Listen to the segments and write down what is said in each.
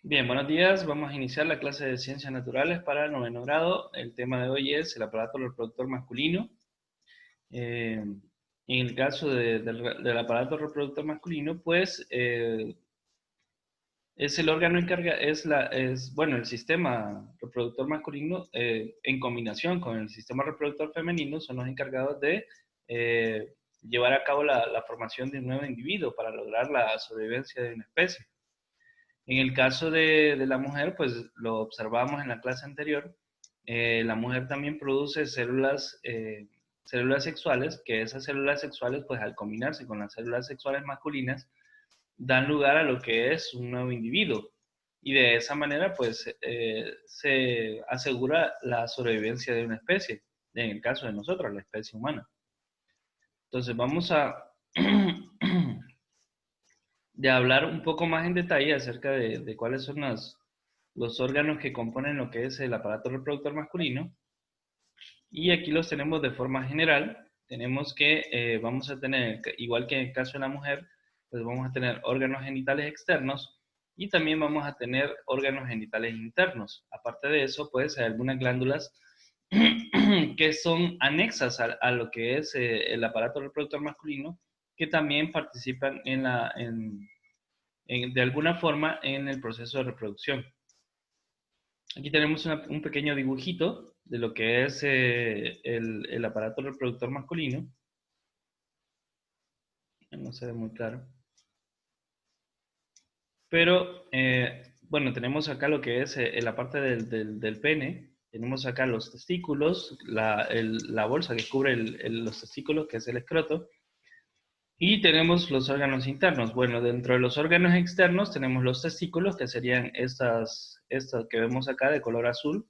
Bien, buenos días. Vamos a iniciar la clase de Ciencias Naturales para el noveno grado. El tema de hoy es el aparato reproductor masculino. En el caso del aparato reproductor masculino, pues es el órgano encargado, bueno, el sistema reproductor masculino en combinación con el sistema reproductor femenino son los encargados de eh, llevar a cabo la formación de un nuevo individuo para lograr la sobrevivencia de una especie. En el caso de la mujer, pues lo observamos en la clase anterior, la mujer también produce células sexuales, que esas células sexuales, pues al combinarse con las células sexuales masculinas, dan lugar a lo que es un nuevo individuo. Y de esa manera, pues, se asegura la sobrevivencia de una especie, en el caso de nosotros, la especie humana. Entonces, vamos a de hablar un poco más en detalle acerca de cuáles son los órganos que componen lo que es el aparato reproductor masculino. Y aquí los tenemos de forma general. Tenemos que vamos a tener, igual que en el caso de la mujer, pues vamos a tener órganos genitales externos y también vamos a tener órganos genitales internos. Aparte de eso, pues hay algunas glándulas que son anexas a lo que es el aparato reproductor masculino, que también participan de alguna forma en el proceso de reproducción. Aquí tenemos un pequeño dibujito de lo que es el aparato reproductor masculino. No se ve muy claro. Pero, bueno, tenemos acá lo que es la parte del pene. Tenemos acá los testículos, la bolsa que cubre los testículos, que es el escroto. Y tenemos los órganos internos. Bueno, dentro de los órganos externos tenemos los testículos, que serían estas que vemos acá de color azul.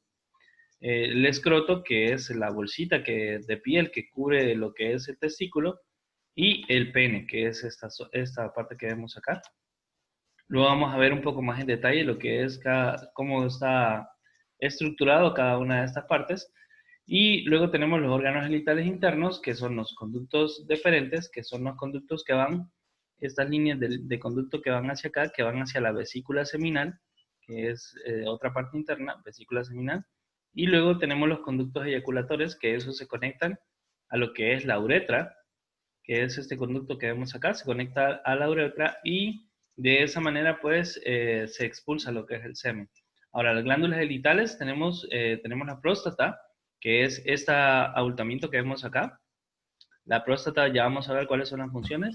El escroto, que es la bolsita de piel que cubre lo que es el testículo, y el pene, que es esta parte que vemos acá. Luego vamos a ver un poco más en detalle lo que es cómo está estructurado cada una de estas partes. Y luego tenemos los órganos genitales internos, que son los conductos deferentes, que son los conductos que van, estas líneas de conducto que van hacia acá, que van hacia la vesícula seminal, que es otra parte interna, vesícula seminal. Y luego tenemos los conductos eyaculatorios, que esos se conectan a lo que es la uretra, que es este conducto que vemos acá, se conecta a la uretra y de esa manera pues se expulsa lo que es el semen. Ahora, las glándulas genitales tenemos la próstata, que es este abultamiento que vemos acá. La próstata, ya vamos a ver cuáles son las funciones.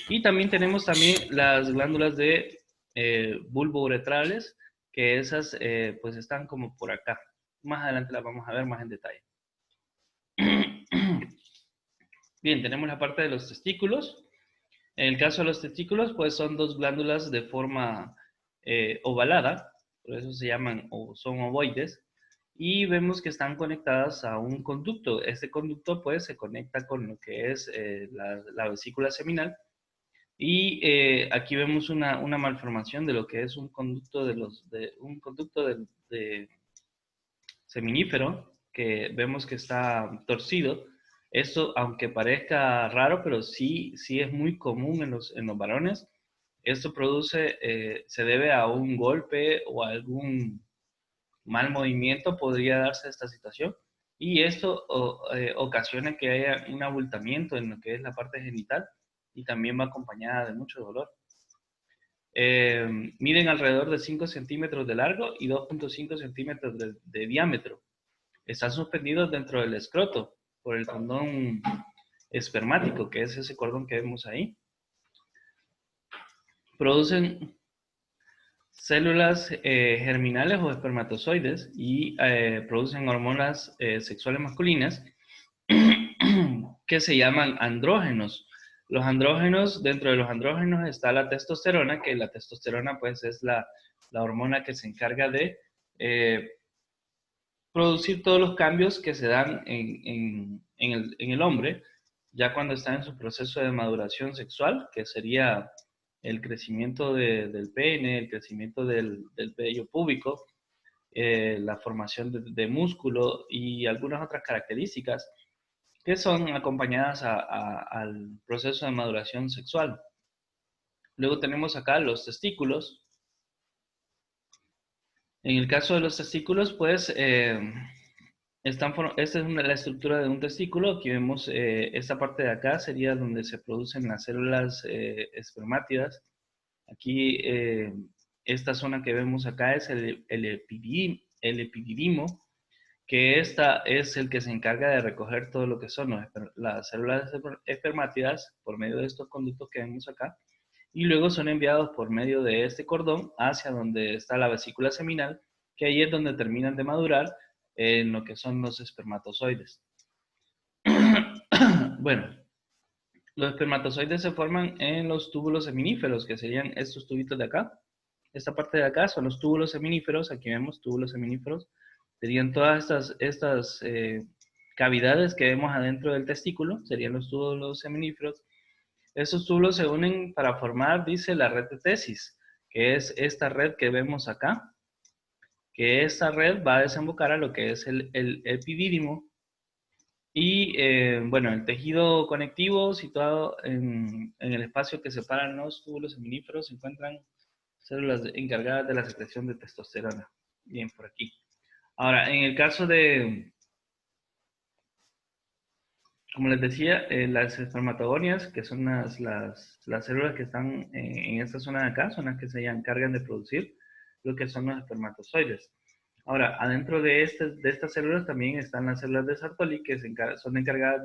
Y también tenemos las glándulas de bulbouretrales, que esas pues están como por acá. Más adelante las vamos a ver más en detalle. Bien, tenemos la parte de los testículos. En el caso de los testículos, pues son dos glándulas de forma ovalada, por eso se llaman o son ovoides, y vemos que están conectadas a un conducto. Este conducto pues se conecta con lo que es la vesícula seminal, y aquí vemos una malformación de lo que es un conducto de seminífero, que vemos que está torcido. Esto, aunque parezca raro, pero sí es muy común en los varones. Esto se debe a un golpe o a algún mal movimiento, podría darse esta situación. Y esto ocasiona que haya un abultamiento en lo que es la parte genital y también va acompañada de mucho dolor. Miden alrededor de 5 centímetros de largo y 2,5 centímetros de diámetro. Están suspendidos dentro del escroto por el cordón espermático, que es ese cordón que vemos ahí. Producen células germinales o espermatozoides y producen hormonas sexuales masculinas que se llaman andrógenos. Los andrógenos, dentro de los andrógenos está la testosterona, que la testosterona pues es la hormona que se encarga de producir todos los cambios que se dan en el hombre, ya cuando está en su proceso de maduración sexual, que sería el crecimiento del pene, el crecimiento del vello púbico, la formación de músculo y algunas otras características que son acompañadas al proceso de maduración sexual. Luego tenemos acá los testículos, En el caso de los testículos, pues, esta es la estructura de un testículo. Aquí vemos esta parte de acá sería donde se producen las células espermátidas. Aquí, esta zona que vemos acá es el epididimo, que esta es el que se encarga de recoger todo lo que son las células espermátidas por medio de estos conductos que vemos acá, y luego son enviados por medio de este cordón hacia donde está la vesícula seminal, que ahí es donde terminan de madurar en lo que son los espermatozoides. Bueno, los espermatozoides se forman en los túbulos seminíferos, que serían estos tubitos de acá. Esta parte de acá son los túbulos seminíferos. Aquí vemos túbulos seminíferos. Serían todas estas cavidades que vemos adentro del testículo, serían los túbulos seminíferos. Estos túbulos se unen para formar, dice, la red de tesis, que es esta red que vemos acá, que esta red va a desembocar a lo que es el epidídimo. Y bueno, el tejido conectivo situado en el espacio que separan los túbulos seminíferos se encuentran células encargadas de la secreción de testosterona. Bien, por aquí. Ahora, en el caso de, como les decía, las espermatogonias, que son las células que están en esta zona de acá, son las que se encargan de producir lo que son los espermatozoides. Ahora, adentro de estas células también están las células de Sertoli, que son encargadas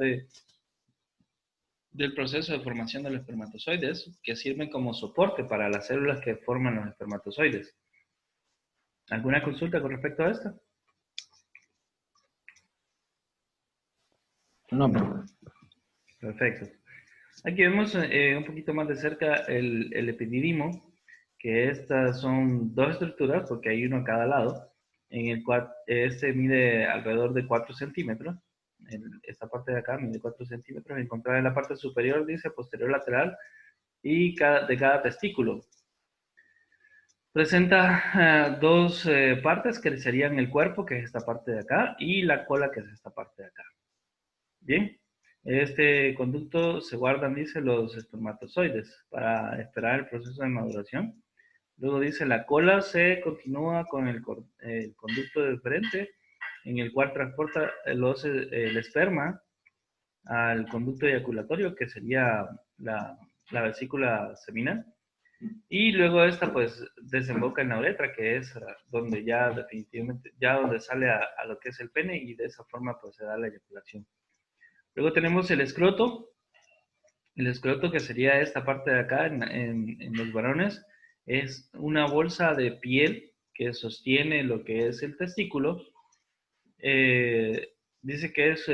del proceso de formación de los espermatozoides, que sirven como soporte para las células que forman los espermatozoides. ¿Alguna consulta con respecto a esto? No, profe. Perfecto. Aquí vemos un poquito más de cerca el epididimo, que estas son dos estructuras, porque hay uno a cada lado, en el cual este mide alrededor de 4 centímetros. Esta parte de acá mide 4 centímetros, encontrada en la parte superior, dice, posterior lateral, y de cada testículo. Presenta dos partes, que serían el cuerpo, que es esta parte de acá, y la cola, que es esta parte de acá. Bien, este conducto se guardan, dice, los espermatozoides para esperar el proceso de maduración. Luego dice, la cola se continúa con el conducto deferente, en el cual transporta el esperma al conducto eyaculatorio, que sería la vesícula seminal. Y luego esta pues desemboca en la uretra, que es donde ya definitivamente, ya donde sale a lo que es el pene, y de esa forma pues se da la eyaculación. Luego tenemos el escroto que sería esta parte de acá en los varones, es una bolsa de piel que sostiene lo que es el testículo. Dice que es,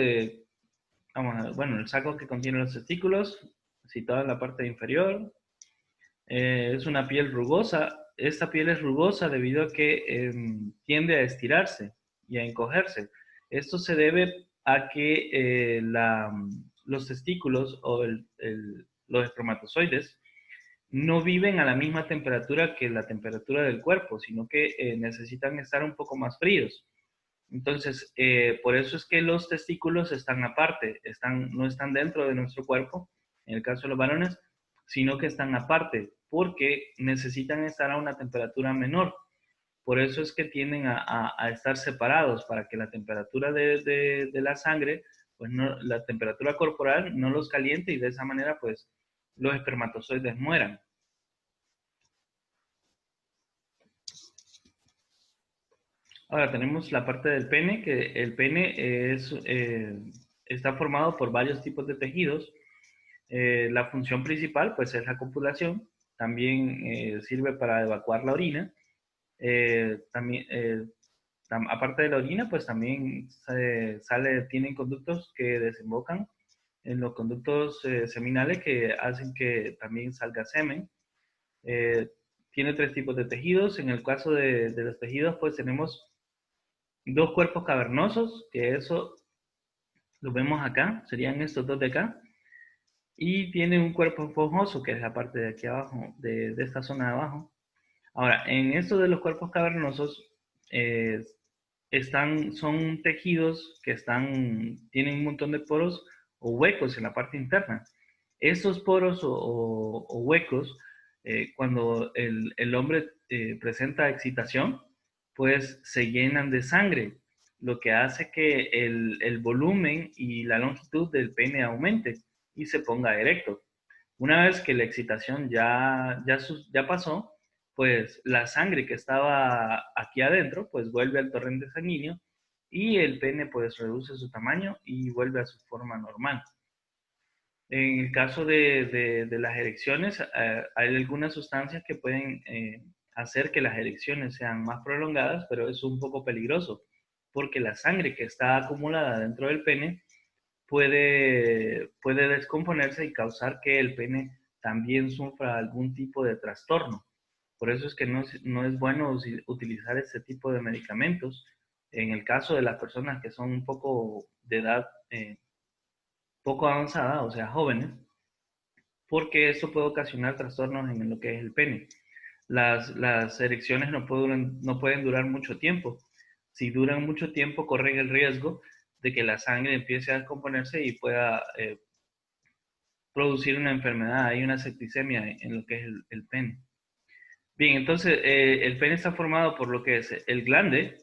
vamos a ver, bueno, el saco que contiene los testículos, situado en la parte inferior. Es una piel rugosa. Esta piel es rugosa debido a que tiende a estirarse y a encogerse. Esto se debe a que los testículos o los espermatozoides no viven a la misma temperatura que la temperatura del cuerpo, sino que necesitan estar un poco más fríos. Entonces, por eso es que los testículos están aparte, no están dentro de nuestro cuerpo, en el caso de los varones, sino que están aparte, porque necesitan estar a una temperatura menor. Por eso es que tienden a estar separados, para que la temperatura de la sangre, pues no, la temperatura corporal no los caliente, y de esa manera, pues, los espermatozoides mueran. Ahora tenemos la parte del pene, que el pene está formado por varios tipos de tejidos. La función principal, pues, es la copulación. También sirve para evacuar la orina. También, aparte de la orina, pues también tienen conductos que desembocan en los conductos seminales, que hacen que también salga semen. Eh, Tiene tres tipos de tejidos. En el caso de los tejidos, pues tenemos dos cuerpos cavernosos, que eso lo vemos acá, serían estos dos de acá. Y tiene un cuerpo esponjoso, que es la parte de aquí abajo, de esta zona de abajo. Ahora, en esto de los cuerpos cavernosos, eh, son tejidos que tienen un montón de poros o huecos en la parte interna. Estos poros o huecos, cuando el hombre presenta excitación, pues se llenan de sangre, lo que hace que el volumen y la longitud del pene aumente y se ponga erecto. Una vez que la excitación ya pasó, pues la sangre que estaba aquí adentro, pues vuelve al torrente sanguíneo y el pene pues reduce su tamaño y vuelve a su forma normal. En el caso de las erecciones, hay algunas sustancias que pueden hacer que las erecciones sean más prolongadas, pero eso es un poco peligroso, porque la sangre que está acumulada dentro del pene puede descomponerse y causar que el pene también sufra algún tipo de trastorno. Por eso es que no es bueno utilizar este tipo de medicamentos en el caso de las personas que son un poco de edad poco avanzada, o sea, jóvenes, porque esto puede ocasionar trastornos en lo que es el pene. Las erecciones no pueden durar mucho tiempo. Si duran mucho tiempo, corren el riesgo de que la sangre empiece a descomponerse y pueda producir una enfermedad, hay una septicemia en lo que es el pene. Bien, entonces el pene está formado por lo que es el glande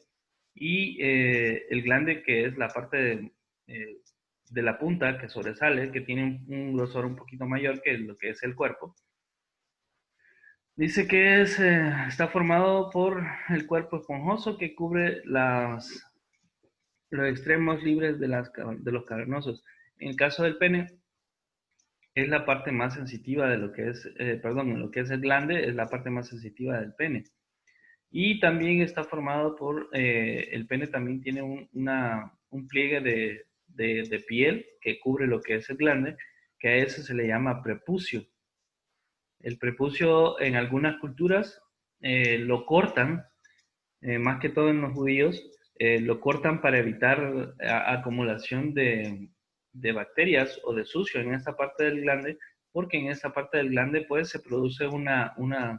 y el glande que es la parte de la punta que sobresale, que tiene un grosor un poquito mayor que lo que es el cuerpo. Dice que está formado por el cuerpo esponjoso que cubre los extremos libres de los cavernosos. En el caso del pene, es la parte más sensitiva de lo que es, lo que es el glande, es la parte más sensitiva del pene. Y también está formado el pene también tiene un pliegue de piel que cubre lo que es el glande, que a eso se le llama prepucio. El prepucio en algunas culturas lo cortan, más que todo en los judíos, lo cortan para evitar acumulación de bacterias o de sucio en esta parte del glande, porque en esta parte del glande pues se produce una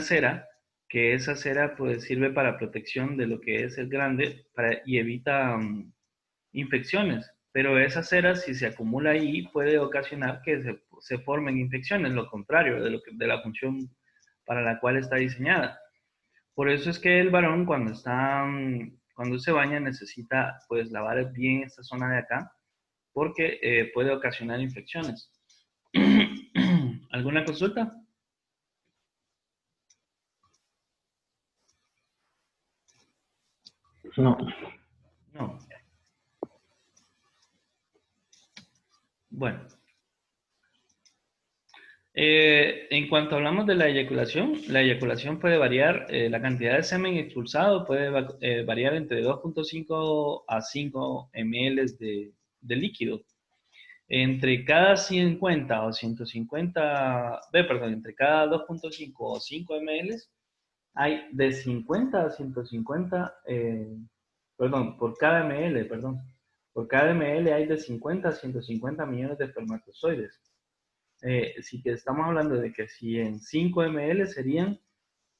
cera, que esa cera pues sirve para protección de lo que es el glande y evita infecciones. Pero esa cera, si se acumula ahí, puede ocasionar que se formen infecciones, lo contrario de la función para la cual está diseñada. Por eso es que el varón cuando se baña necesita pues lavar bien esta zona de acá, porque puede ocasionar infecciones. ¿Alguna consulta? No. No. Bueno. En cuanto hablamos de la eyaculación puede variar, la cantidad de semen expulsado puede variar entre 2,5 a 5 ml de líquido. Entre cada 50 o 150, entre cada 2,5 o 5 ml hay de 50 a 150, por cada ml, por cada ml hay de 50 a 150 millones de espermatozoides. Si que estamos hablando de que si en 5 ml serían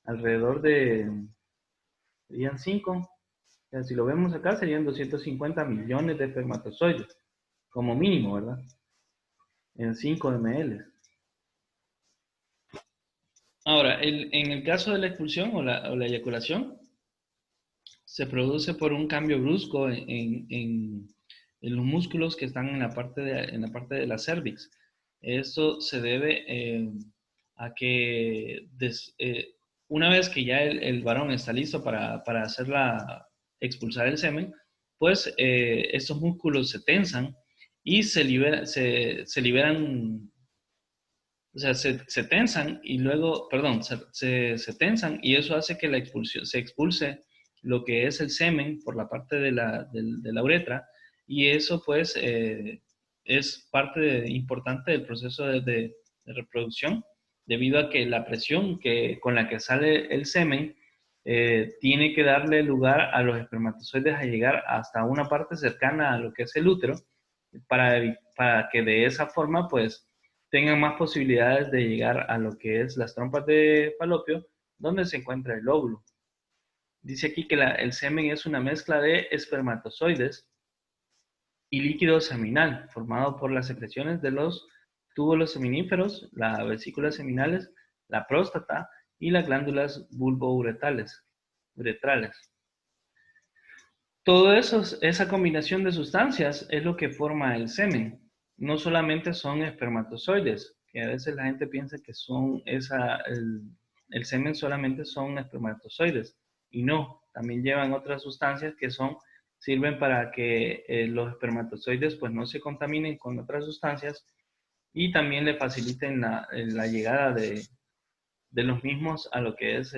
alrededor serían 5, si lo vemos acá serían 250 millones de espermatozoides, como mínimo, ¿verdad? En 5 ml. Ahora, en el caso de la expulsión o la eyaculación, se produce por un cambio brusco en los músculos que están en la parte de la cervix. Esto se debe a que una vez que ya el varón está listo para expulsar el semen, pues estos músculos se tensan y se liberan, o sea, se tensan y luego, perdón, se tensan y eso hace que se expulse lo que es el semen por la parte de la uretra y eso pues es parte importante del proceso de reproducción debido a que la presión con la que sale el semen tiene que darle lugar a los espermatozoides a llegar hasta una parte cercana a lo que es el útero para que de esa forma pues tengan más posibilidades de llegar a lo que es las trompas de falopio, donde se encuentra el óvulo. Dice aquí que el semen es una mezcla de espermatozoides y líquido seminal, formado por las secreciones de los túbulos seminíferos, las vesículas seminales, la próstata y las glándulas bulbouretales. uretrales. Todo eso, esa combinación de sustancias es lo que forma el semen. No solamente son espermatozoides, que a veces la gente piensa que son el semen solamente son espermatozoides. Y no, también llevan otras sustancias que sirven para que los espermatozoides pues no se contaminen con otras sustancias y también le faciliten la llegada de los mismos a lo que es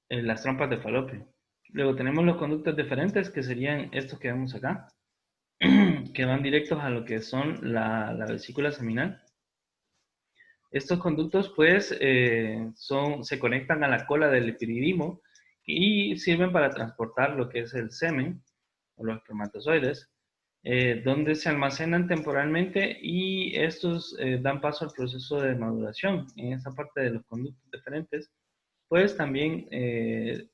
las trompas de falopio. Luego tenemos los conductos deferentes, que serían estos que vemos acá, que van directos a lo que son la vesícula seminal. Estos conductos, pues, se conectan a la cola del epiridimo y sirven para transportar lo que es el semen o los espermatozoides, donde se almacenan temporalmente y estos dan paso al proceso de maduración. En esa parte de los conductos deferentes, pues también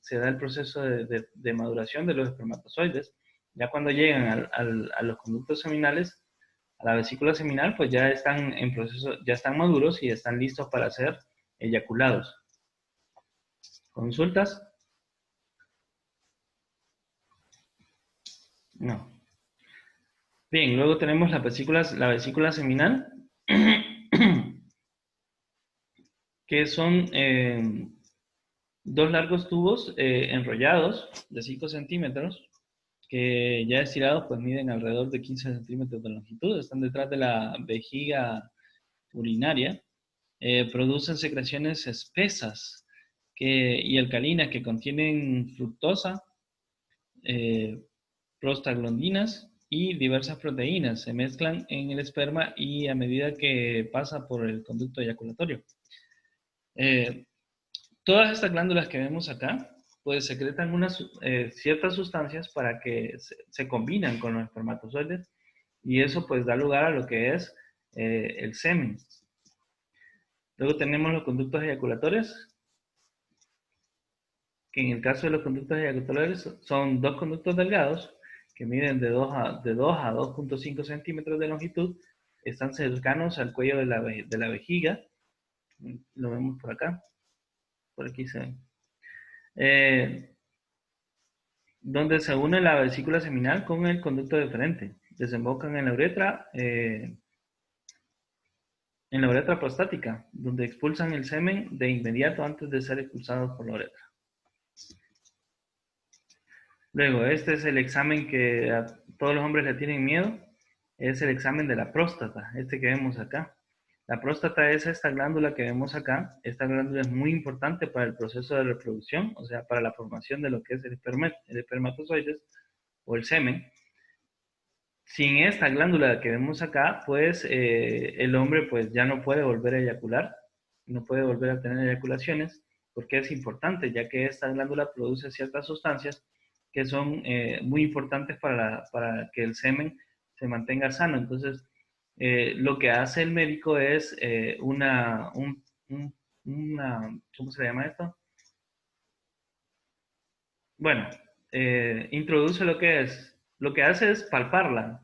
se da el proceso de maduración de los espermatozoides. Ya cuando llegan a los conductos seminales, a la vesícula seminal, pues ya están en proceso, ya están maduros y están listos para ser eyaculados. ¿Consultas? No. Bien, luego tenemos la vesícula seminal, que son dos largos tubos enrollados de 5 centímetros, que ya estirados pues miden alrededor de 15 centímetros de longitud, están detrás de la vejiga urinaria, producen secreciones espesas y alcalinas que contienen fructosa, eh, prostaglandinas y diversas proteínas. Se mezclan en el esperma y a medida que pasa por el conducto eyaculatorio. Todas estas glándulas que vemos acá, pues secretan ciertas sustancias para que se combinan con los espermatozoides y eso pues da lugar a lo que es el semen. Luego tenemos los conductos eyaculatorios, que en el caso de los conductos eyaculatorios son dos conductos delgados que miden de 2 a 2.5 centímetros de longitud, están cercanos al cuello de la vejiga, lo vemos por acá, por aquí se ve. Donde se une la vesícula seminal con el conducto deferente. Desembocan en la uretra prostática, donde expulsan el semen de inmediato antes de ser expulsados por la uretra. Luego, este es el examen que a todos los hombres le tienen miedo, es el examen de la próstata, este que vemos acá. La próstata es esta glándula que vemos acá. Esta glándula es muy importante para el proceso de reproducción, o sea, para la formación de lo que es el espermatozoides o el semen. Sin esta glándula que vemos acá, pues el hombre pues ya no puede volver a eyacular, no puede volver a tener eyaculaciones, porque es importante, ya que esta glándula produce ciertas sustancias que son muy importantes para que el semen se mantenga sano. Entonces, lo que hace el médico es ¿cómo se llama esto? Bueno, introduce lo que hace es palparla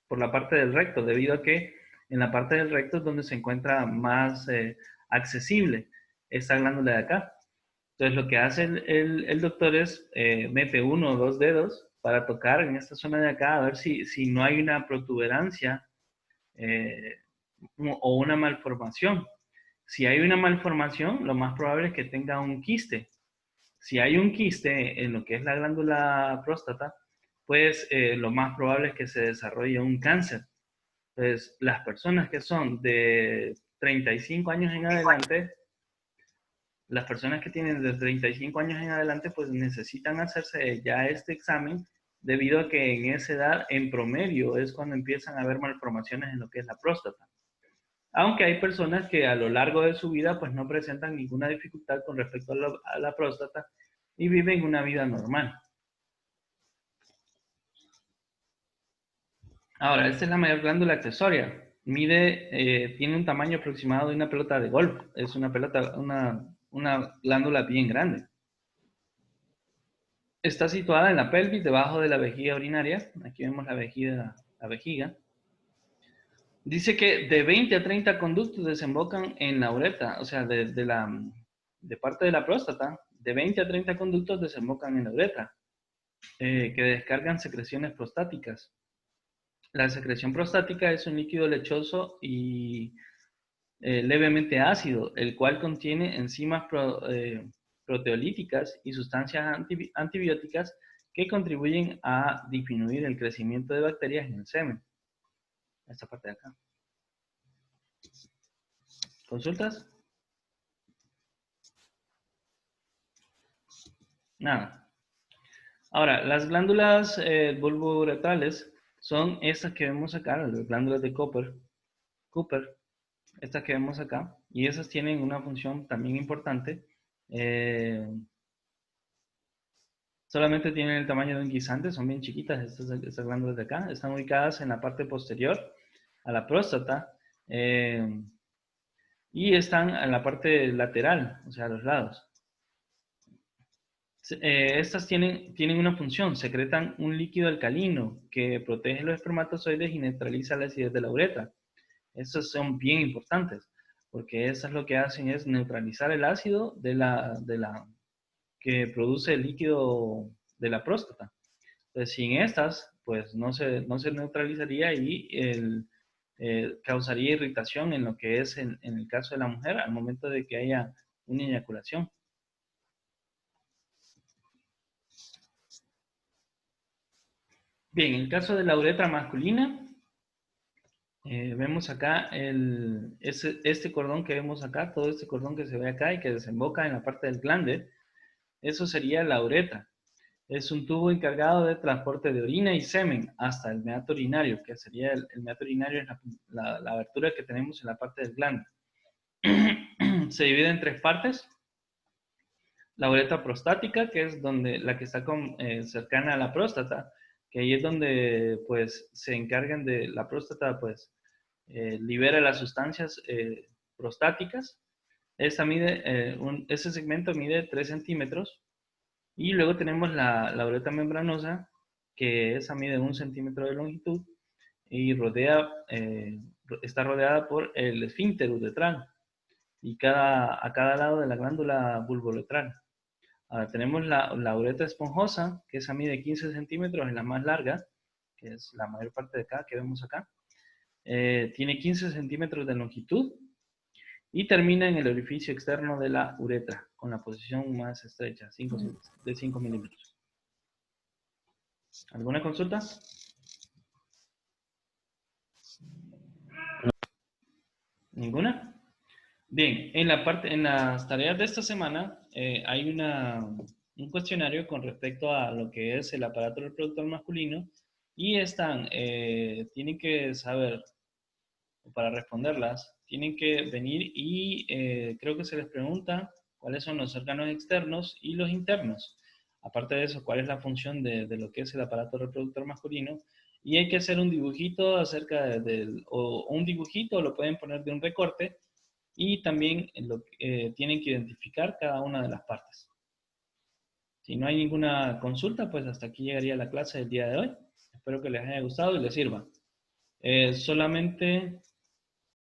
por la parte del recto, debido a que en la parte del recto es donde se encuentra más accesible esta glándula de acá. Entonces lo que hace el doctor es mete uno o dos dedos para tocar en esta zona de acá a ver si no hay una protuberancia eh, o una malformación. Si hay una malformación, lo más probable es que tenga un quiste. Si hay un quiste en lo que es la glándula próstata, pues lo más probable es que se desarrolle un cáncer. Entonces, las personas que son de 35 años en adelante, las personas que tienen de 35 años en adelante, pues necesitan hacerse ya este examen debido a que en esa edad, en promedio, es cuando empiezan a haber malformaciones en lo que es la próstata. Aunque hay personas que a lo largo de su vida pues no presentan ninguna dificultad con respecto a la próstata y viven una vida normal. Ahora, esta es la mayor glándula accesoria. Tiene un tamaño aproximado de una pelota de golf. Es una glándula bien grande. Está situada en la pelvis, debajo de la vejiga urinaria. Aquí vemos la vejiga. Dice que de 20 a 30 conductos desembocan en la uretra, o sea, de parte de la próstata, de 20 a 30 conductos desembocan en la uretra, que descargan secreciones prostáticas. La secreción prostática es un líquido lechoso y levemente ácido, el cual contiene enzimas proteolíticas y sustancias antibióticas que contribuyen a disminuir el crecimiento de bacterias en el semen. Esta parte de acá. ¿Consultas? Nada. Ahora, las glándulas vulvouretrales son estas que vemos acá, las glándulas de Cooper, estas que vemos acá, y esas tienen una función también importante. Solamente tienen el tamaño de un guisante, son bien chiquitas estas glándulas de acá, están ubicadas en la parte posterior a la próstata y están en la parte lateral, o sea, a los lados. Estas tienen una función, secretan un líquido alcalino que protege los espermatozoides y neutraliza la acidez de la uretra. Estos son bien importantes, porque esas lo que hacen es neutralizar el ácido que produce el líquido de la próstata. Entonces, sin estas, pues no se neutralizaría y causaría irritación en lo que es en el caso de la mujer al momento de que haya una eyaculación. Bien, en el caso de la uretra masculina, vemos acá este cordón que vemos acá, todo este cordón que se ve acá y que desemboca en la parte del glande, eso sería la uretra. Es un tubo encargado de transporte de orina y semen hasta el meato urinario, que sería el meato urinario, es la abertura que tenemos en la parte del glande. Se divide en tres partes. La uretra prostática, que es la que está cercana a la próstata, que ahí es donde pues se encargan de la próstata, pues libera las sustancias prostáticas. Ese segmento mide 3 centímetros. Y luego tenemos la uretra membranosa, que esa mide 1 centímetro de longitud y está rodeada por el esfínter uretral y a cada lado de la glándula vulvouretral. Ahora tenemos la uretra esponjosa, que esa mide 15 centímetros, es la más larga, que es la mayor parte de acá que vemos acá. Tiene 15 centímetros de longitud y termina en el orificio externo de la uretra, con la posición más estrecha, de 5 milímetros. ¿Alguna consulta? ¿Ninguna? Bien, en las tareas de esta semana hay un cuestionario con respecto a lo que es el aparato reproductor masculino y tienen que saber, para responderlas, tienen que venir y creo que se les pregunta cuáles son los órganos externos y los internos. Aparte de eso, cuál es la función de lo que es el aparato reproductor masculino. Y hay que hacer un dibujito o un dibujito, lo pueden poner de un recorte, y también tienen que identificar cada una de las partes. Si no hay ninguna consulta, pues hasta aquí llegaría la clase del día de hoy. Espero que les haya gustado y les sirva. Solamente